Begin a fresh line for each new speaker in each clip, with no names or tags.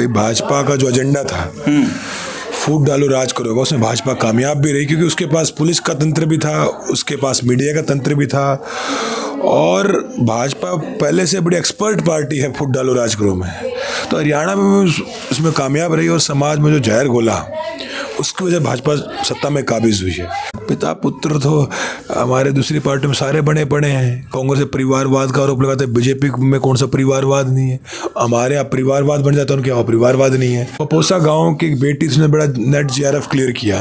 भाई भाजपा का जो एजेंडा था फूट डालो राज करो, उसमें भाजपा कामयाब भी रही क्योंकि उसके पास पुलिस का तंत्र भी था, उसके पास मीडिया का तंत्र भी था और भाजपा पहले से बड़ी एक्सपर्ट पार्टी है फूट डालो राज करो में। तो हरियाणा में उसमें कामयाब रही और समाज में जो जहर घोला उसकी वजह भाजपा सत्ता में काबिज हुई है। पिता पुत्र तो हमारे दूसरी पार्टी में सारे बने पड़े हैं। कांग्रेस से परिवारवाद का आरोप लगाते हैं, बीजेपी में कौन सा परिवारवाद नहीं है। हमारे यहाँ परिवारवाद बन जाता है, उनके यहाँ परिवारवाद नहीं है। पपोसा गांव की एक बेटी उसने बड़ा नेट जीआरएफ क्लियर किया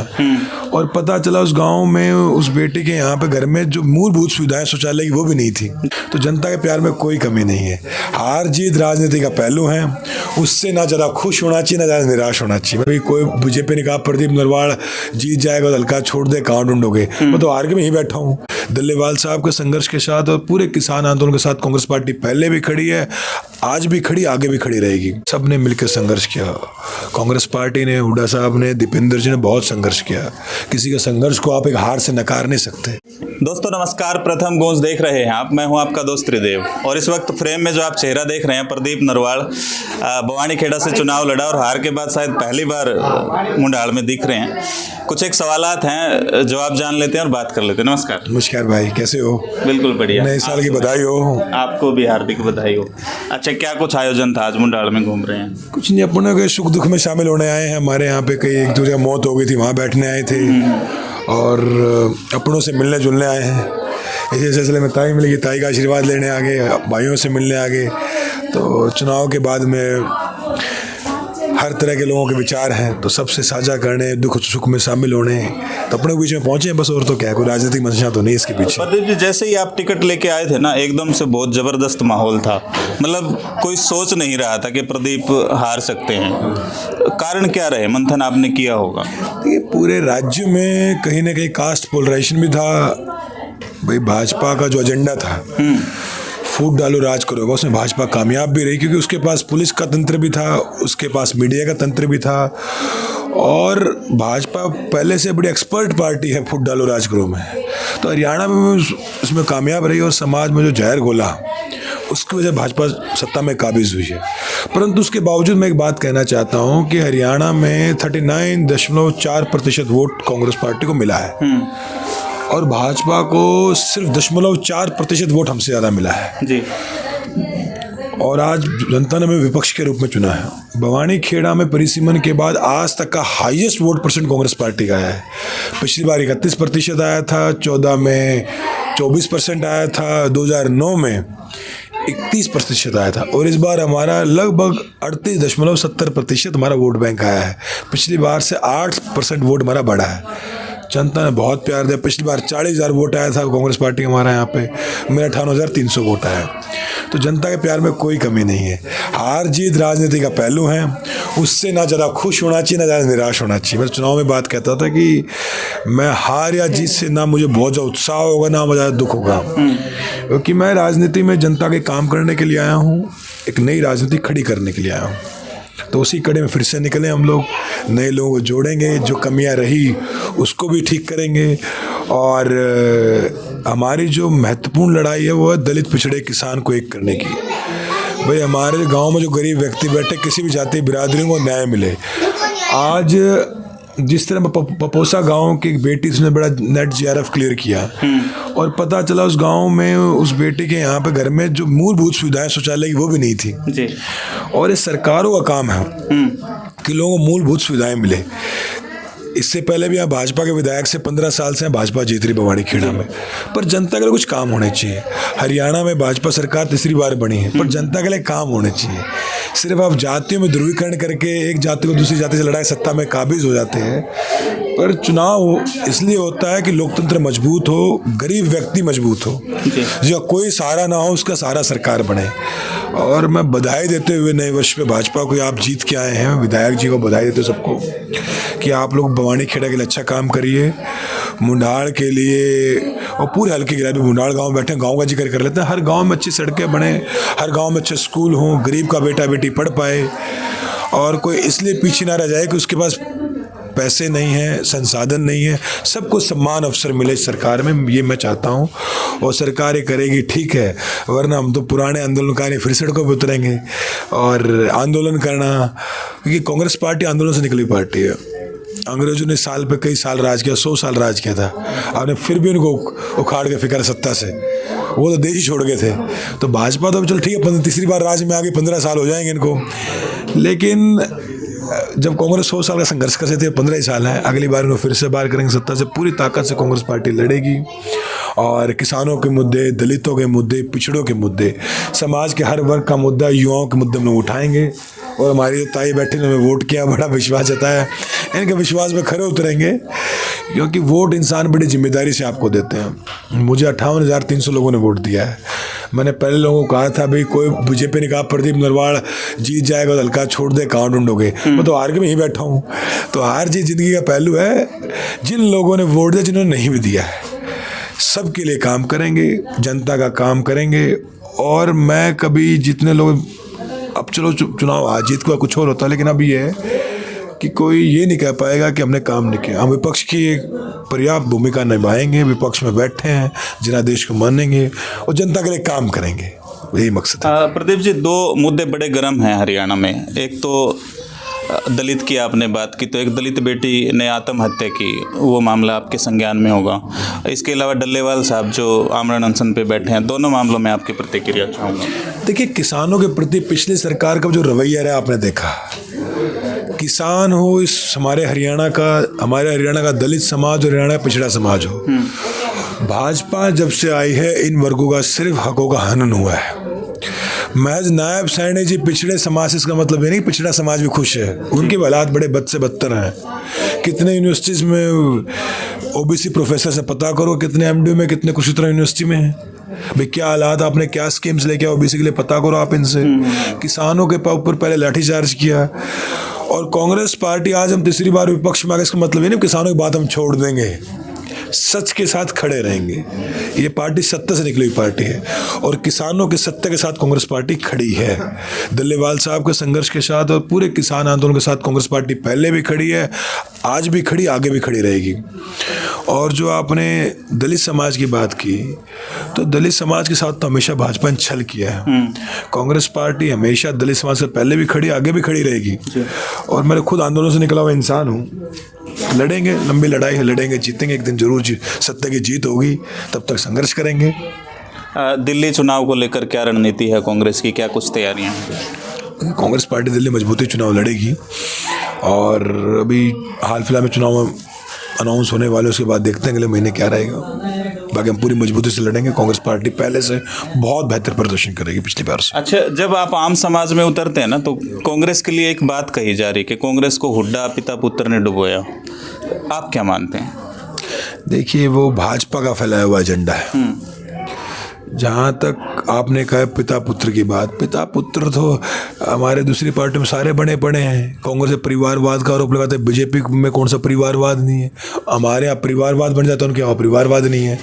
और पता चला उस गांव में उस बेटी के यहाँ पे घर में जो मूलभूत सुविधाएं शौचालय की वो भी नहीं थी। तो जनता के प्यार में कोई कमी नहीं है। हार जीत राजनीति का पहलू है, उससे ना ज़्यादा खुश होना चाहिए ना ज़्यादा निराश होना चाहिए। भाई कोई बीजेपी ने कहा प्रदीप नरवाल जीत जाएगा तो हल्का छोड़ दे, कहाँ ढूंढोगे। मैं तो हार के में ही बैठा हूँ। दिल्लीवाल साहब के संघर्ष के साथ और पूरे किसान आंदोलन के साथ कांग्रेस पार्टी पहले भी खड़ी है, आज भी खड़ी, आगे भी खड़ी रहेगी। सबने मिलकर संघर्ष किया। कांग्रेस पार्टी ने, हुड्डा साहब ने, दीपेंद्र जी ने बहुत संघर्ष किया। किसी के संघर्ष को आप एक हार से नकार नहीं सकते।
दोस्तों नमस्कार, प्रथम गूंज देख रहे हैं आप। मैं हूं आपका दोस्त त्रिदेव और इस वक्त फ्रेम में जो आप चेहरा देख रहे हैं, प्रदीप नरवाल बवानीखेड़ा से चुनाव लड़ा और हार के बाद शायद पहली बार मुंडाल में दिख रहे हैं। कुछ एक सवालात हैं, जवाब जान लेते हैं और बात कर लेते हैं। नमस्कार।
नमस्कार भाई, कैसे हो?
बिल्कुल बढ़िया।
नए साल की बधाई हो।
आपको भी हार्दिक बधाई हो। अच्छा, क्या कुछ आयोजन था? आज मुंडाल में घूम रहे हैं।
कुछ नहीं, अपने के सुख दुख में शामिल होने आए हैं। हमारे यहाँ पे कई एक दूसरे मौत हो गई थी, वहाँ बैठने आए थे और अपनों से मिलने जुलने आए हैं। इसी सिलसिले में ताई मिलेगी, ताई का आशीर्वाद लेने आ गए, भाइयों से मिलने आ गए। तो चुनाव के बाद में हर तरह के लोगों के विचार हैं, तो सबसे साझा करने, दुख सुख में शामिल होने, तो अपने बीच में पहुंचे हैं बस। और तो क्या, कोई राजनीतिक मंशा तो नहीं इसके पीछे।
प्रदीप जी, जैसे ही आप टिकट लेके आए थे ना, एकदम से बहुत जबरदस्त माहौल था। मतलब कोई सोच नहीं रहा था कि प्रदीप हार सकते हैं। कारण क्या रहे? मंथन आपने किया होगा।
ये पूरे राज्य में कहीं ना कहीं कास्ट पोलराइजेशन भी था। भाई भाजपा का जो एजेंडा था फूट डालो राज करो, उसमें भाजपा कामयाब भी रही क्योंकि उसके पास पुलिस का तंत्र भी था, उसके पास मीडिया का तंत्र भी था और भाजपा पहले से बड़ी एक्सपर्ट पार्टी है फूट डालो राज करो में। तो हरियाणा में उसमें कामयाब रही और समाज में जो जहर घोला उसकी वजह भाजपा सत्ता में काबिज हुई है। परंतु उसके बावजूद मैं एक बात कहना चाहता हूँ कि हरियाणा में 39.4% वोट कांग्रेस पार्टी को मिला है और भाजपा को सिर्फ 0.4% वोट हमसे ज़्यादा मिला है
जी।
और आज जनता ने हमें विपक्ष के रूप में चुना है। बवानीखेड़ा में परिसीमन के बाद आज तक का highest vote percent Congress party का है। पिछली बार 31% आया था, 14 में 24% आया था, 2009 में 31% आया था और इस बार हमारा लगभग 38.70% हमारा वोट बैंक आया है। पिछली बार से 8% वोट हमारा बढ़ा है। जनता ने बहुत प्यार दिया। पिछली बार 40,000 वोट आया था कांग्रेस पार्टी हमारा यहाँ पे, मेरा 58,300 वोट आया। तो जनता के प्यार में कोई कमी नहीं है। हार जीत राजनीति का पहलू है, उससे ना ज़्यादा खुश होना चाहिए ना ज़्यादा निराश होना चाहिए। मैं चुनाव में बात कहता था कि मैं हार या जीत से ना मुझे बहुत ज़्यादा उत्साह होगा ना मुझे ज़्यादा दुख होगा, क्योंकि मैं राजनीति में जनता के काम करने के लिए आया हूँ, एक नई राजनीति खड़ी करने के लिए आया हूँ। तो उसी कड़ी में फिर से निकले हम लोग, नए लोगों को जोड़ेंगे, जो कमियां रही उसको भी ठीक करेंगे और हमारी जो महत्वपूर्ण लड़ाई है वो है दलित पिछड़े किसान को एक करने की। भाई हमारे गांव में जो गरीब व्यक्ति बैठे, किसी भी जाति बिरादरी को न्याय मिले। आज जिस तरह पपोसा गांव की एक बेटी उसने बड़ा नेट जीआरएफ क्लियर किया और पता चला उस गांव में उस बेटी के यहाँ पे घर में जो मूलभूत सुविधाएं शौचालय की वो भी नहीं थी जी। और ये सरकारों का काम है कि लोगों को मूलभूत सुविधाएं मिले। इससे पहले भी यहाँ भाजपा के विधायक से 15 साल से भाजपा जीत रही बवानीखेड़ा में, पर जनता के लिए कुछ काम होने चाहिए। हरियाणा में भाजपा सरकार तीसरी बार बनी है, पर जनता के लिए काम होने चाहिए। सिर्फ आप जातियों में ध्रुवीकरण करके एक जाति को दूसरी जाति से लड़ाई सत्ता में काबिज हो जाते हैं। पर चुनाव इसलिए होता है कि लोकतंत्र मजबूत हो, गरीब व्यक्ति मजबूत हो, जो कोई सहारा ना हो उसका सहारा सरकार बने। और मैं बधाई देते हुए नए वर्ष पे भाजपा को, आप जीत के आए हैं, विधायक जी को बधाई देते सबको कि आप लोग बवानीखेड़ा के लिए अच्छा काम करिए। मुंडाल के लिए और पूरे हल्के के लिए भी मुंडाल गांव बैठे, गांव का जिक्र कर लेते हैं। हर गांव में अच्छी सड़कें बने, हर गांव में अच्छे स्कूल हों, गरीब का बेटा बेटी पढ़ पाए और कोई इसलिए पीछे ना रह जाए कि उसके पास पैसे नहीं है, संसाधन नहीं है। सबको समान अवसर मिले सरकार में, ये मैं चाहता हूँ और सरकार ये करेगी, ठीक है। वरना हम तो पुराने आंदोलनकारी फिर सड़कों पर उतरेंगे और आंदोलन करना क्योंकि कांग्रेस पार्टी आंदोलन से निकली पार्टी है। अंग्रेजों ने साल पे कई साल राज किया, 100 साल राज किया था, आपने फिर भी उनको उखाड़ के फिक्र सत्ता से, वो तो देश ही छोड़ गए थे। तो भाजपा तो चल ठीक है, तीसरी बार राज में आ गई, 15 साल हो जाएंगे इनको, लेकिन जब कांग्रेस 100 साल का संघर्ष कर रही थी, 15 ही साल है, अगली बार उन्हें फिर से बाहर करेंगे सत्ता से। पूरी ताकत से कांग्रेस पार्टी लड़ेगी और किसानों के मुद्दे, दलितों के मुद्दे, पिछड़ों के मुद्दे, समाज के हर वर्ग का मुद्दा, युवाओं के मुद्दे हम लोग उठाएंगे। और हमारी ताई बैठी ने हमें वोट किया, बड़ा विश्वास जताया, इनके विश्वास में खरे उतरेंगे, क्योंकि वोट इंसान बड़ी जिम्मेदारी से आपको देते हैं। मुझे 58,300 लोगों ने वोट दिया है। मैंने पहले लोगों को कहा था भाई कोई बीजेपी ने कहा प्रदीप नरवाल जीत जाएगा तो हल्का छोड़ दे, कहाँ ढूंढोगे, मैं तो हार के में ही बैठा हूँ। तो हार जीत जिंदगी का पहलू है। जिन लोगों ने वोट दिया, जिन्होंने नहीं भी दिया है, सबके लिए काम करेंगे, जनता का काम करेंगे। और मैं कभी जितने लोग, अब चलो चुनाव आज जीत का कुछ और होता है, लेकिन अब ये है कि कोई ये नहीं कह पाएगा कि हमने काम नहीं किया। हम विपक्ष की एक पर्याप्त भूमिका निभाएंगे, विपक्ष में बैठे हैं, जनादेश को मानेंगे और जनता के लिए काम करेंगे, यही मकसद है।
प्रदीप जी, 2 मुद्दे बड़े गर्म हैं हरियाणा में। एक तो दलित की आपने बात की, तो एक दलित बेटी ने आत्महत्या की, वो मामला आपके संज्ञान में होगा। इसके अलावा डल्लेवाल साहब जो आमरण अनशन पे बैठे हैं, दोनों मामलों में आपकी प्रतिक्रिया चाहूँगा।
देखिए, किसानों के प्रति पिछली सरकार का जो रवैया रहा आपने देखा, किसान हो, इस हमारे हरियाणा का दलित समाज और हरियाणा का पिछड़ा समाज हो, भाजपा जब से आई है इन वर्गों का सिर्फ हकों का हनन हुआ है। महज नायब सैनी जी पिछड़े समाज से, इसका मतलब ये नहीं पिछड़ा समाज भी खुश है, उनके हालात बड़े बद से बदतर हैं। कितने यूनिवर्सिटीज़ में ओबीसी प्रोफेसर से पता करो, कितने एमडी में, कितने कुरुक्षेत्र यूनिवर्सिटी में हैं भाई, क्या हालात, आपने क्या स्कीम्स लेके ओबीसी के लिए पता करो आप इनसे। किसानों के ऊपर पहले लाठीचार्ज किया। और कांग्रेस पार्टी आज हम तीसरी बार विपक्ष में आ गए, इसका मतलब ये नहीं किसानों की बात हम छोड़ देंगे, सच के साथ खड़े रहेंगे। ये पार्टी सत्ता से निकली हुई पार्टी है और किसानों के सत्य के साथ कांग्रेस पार्टी खड़ी है। डल्लेवाल साहब के संघर्ष के साथ और पूरे किसान आंदोलन के साथ कांग्रेस पार्टी पहले भी खड़ी है, आज भी खड़ी, आगे भी खड़ी रहेगी। और जो आपने दलित समाज की बात की, तो दलित समाज के साथ तो हमेशा भाजपा ने छल किया है। कांग्रेस पार्टी हमेशा दलित समाज से पहले भी खड़ी, आगे भी खड़ी रहेगी। और मैं खुद आंदोलन से निकला हुआ इंसान हूँ। लड़ेंगे, लंबी लड़ाई है, लड़ेंगे, जीतेंगे एक दिन जरूर। सत्य की जीत होगी, तब तक संघर्ष करेंगे।
दिल्ली चुनाव को लेकर क्या रणनीति है कांग्रेस की, क्या कुछ तैयारियां हैं?
कांग्रेस पार्टी दिल्ली मजबूती चुनाव लड़ेगी और अभी हाल फिलहाल में चुनाव अनाउंस होने वाले, उसके बाद देखते हैं अगले महीने क्या रहेगा। बाकी हम पूरी मजबूती से लड़ेंगे। कांग्रेस पार्टी पहले से बहुत बेहतर प्रदर्शन करेगी पिछली बार से।
अच्छा, जब आप आम समाज में उतरते हैं ना, तो कांग्रेस के लिए एक बात कही जा रही है कि कांग्रेस को हुड्डा पिता पुत्र ने डुबोया। आप क्या मानते हैं?
देखिए, वो भाजपा का फैलाया हुआ एजेंडा है। जहाँ तक आपने कहा पिता पुत्र की बात, पिता पुत्र तो हमारे दूसरी पार्टी में सारे बने पड़े हैं। कांग्रेस परिवारवाद का आरोप लगाते हैं, बीजेपी में कौन सा परिवारवाद नहीं है। हमारे यहाँ परिवारवाद बन जाता है, उनके यहाँ परिवारवाद नहीं है।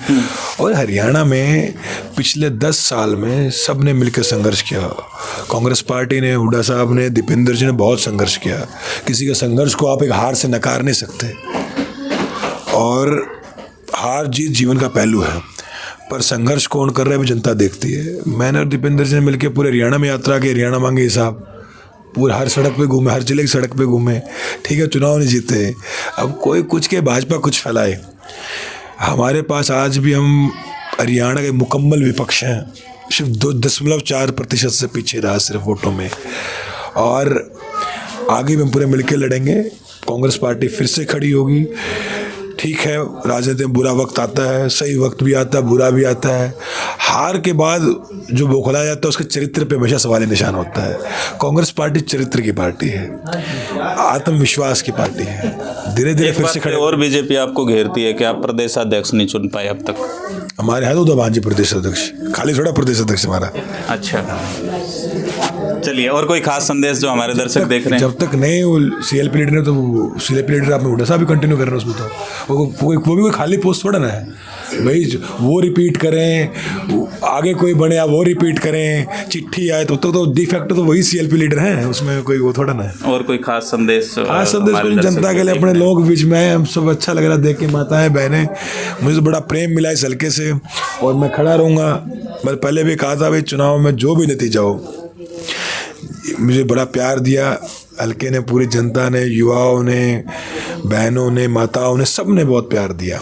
और हरियाणा में पिछले 10 साल में सब ने मिलकर संघर्ष किया। कांग्रेस पार्टी ने, हुड्डा साहब ने, दीपेंद्र जी ने बहुत संघर्ष किया। किसी के संघर्ष को आप एक हार से नकार नहीं सकते। और हार जीत जीवन का पहलू है, पर संघर्ष कौन कर रहा है वो जनता देखती है। मैंने और दीपेंद्र जी ने मिलकर पूरे हरियाणा में यात्रा की, हरियाणा मांगे हिसाब, पूरे हर सड़क पे घूमे, हर जिले की सड़क पे घूमे। ठीक है, चुनाव नहीं जीते, अब कोई कुछ के भाजपा कुछ फैलाए। हमारे पास आज भी हम हरियाणा के मुकम्मल विपक्ष हैं, सिर्फ 2.4% से पीछे रहा सिर्फ वोटों में। और आगे भी हम पूरे मिलकर लड़ेंगे। कांग्रेस पार्टी फिर से खड़ी होगी। ठीक है, राजनीति में बुरा वक्त आता है, सही वक्त भी आता है, बुरा भी आता है। हार के बाद जो बौखलाया जाता है उसके चरित्र पे हमेशा सवाल निशान होता है। कांग्रेस पार्टी चरित्र की पार्टी है, आत्मविश्वास की पार्टी है। धीरे धीरे फिर से खड़े।
और बीजेपी आपको घेरती है कि आप प्रदेश अध्यक्ष नहीं चुन पाए अब तक।
हमारे हैं तो भांजी प्रदेश अध्यक्ष, खाली थोड़ा प्रदेश अध्यक्ष हमारा।
अच्छा, चलिए, और कोई खास संदेश जो हमारे दर्शक देख रहे हैं?
जब तक नए सीएलपी लीडर ने, तो सीएलपी लीडर आपने हुड्डा साहब भी कंटिन्यू कर रहे हैं उसमें, तो वो भी कोई खाली पोस्ट थोड़ा ना है भाई। वो रिपीट करें, आगे कोई बने आप वो रिपीट करें, चिट्ठी आए तो डिफेक्ट तो वही सीएलपी लीडर हैं, उसमें कोई वो थोड़ा ना है।
और कोई खास संदेश?
खास संदेश जनता के लिए, अपने लोग बीच में हम सब अच्छा लग रहा देख के, माताएं बहनें, मुझे तो बड़ा प्रेम मिला इस हल्के से और मैं खड़ा रहूँगा। मैं पहले भी कहा था भाई, चुनाव में जो भी नतीजा हो, मुझे बड़ा प्यार दिया, हल्के ने, पूरी जनता ने, युवाओं ने, बहनों ने, माताओं ने, सब ने बहुत प्यार दिया।